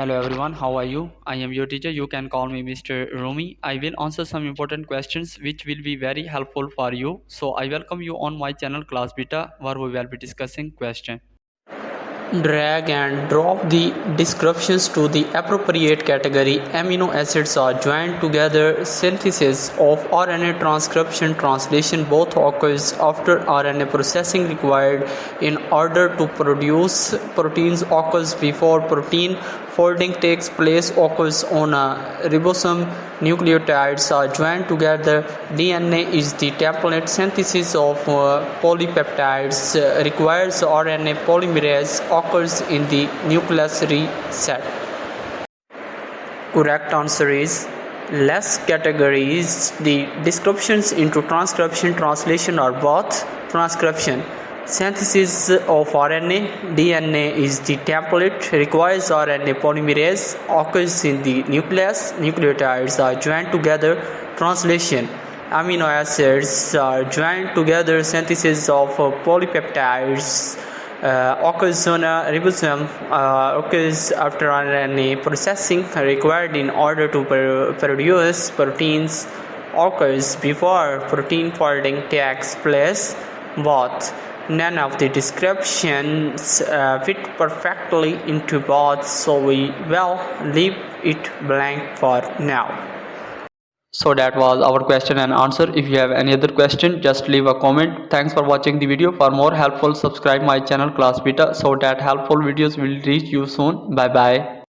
Hello everyone, how are you? I am your teacher. You can call me Mr. Rumi. I will answer some important questions which will be very helpful for you. So I welcome you on my channel Class Beta where we will be discussing question. Drag and drop the descriptions to the appropriate category. Amino acids are joined together. Synthesis of RNA transcription translation both occurs after RNA processing required in order to produce proteins occurs before protein folding takes place occurs on a ribosome. Nucleotides are joined together. DNA is the template. Synthesis of polypeptides requires RNA polymerase occurs in the nucleus reset. Correct answer is less categories. The descriptions into transcription translation are both. Transcription synthesis of RNA, DNA is the template, requires RNA polymerase, occurs in the nucleus, nucleotides are joined together. Translation amino acids are joined together. Synthesis of polypeptides occurs on a ribosome, occurs after RNA processing required in order to produce proteins, occurs before protein folding takes place. Both. None of the descriptions fit perfectly into both, so we will leave it blank for now. So that was our question and answer. If you have any other question, just leave a comment. Thanks for watching the video. For more helpful, subscribe my channel Class Beta so that helpful videos will reach you soon. Bye bye.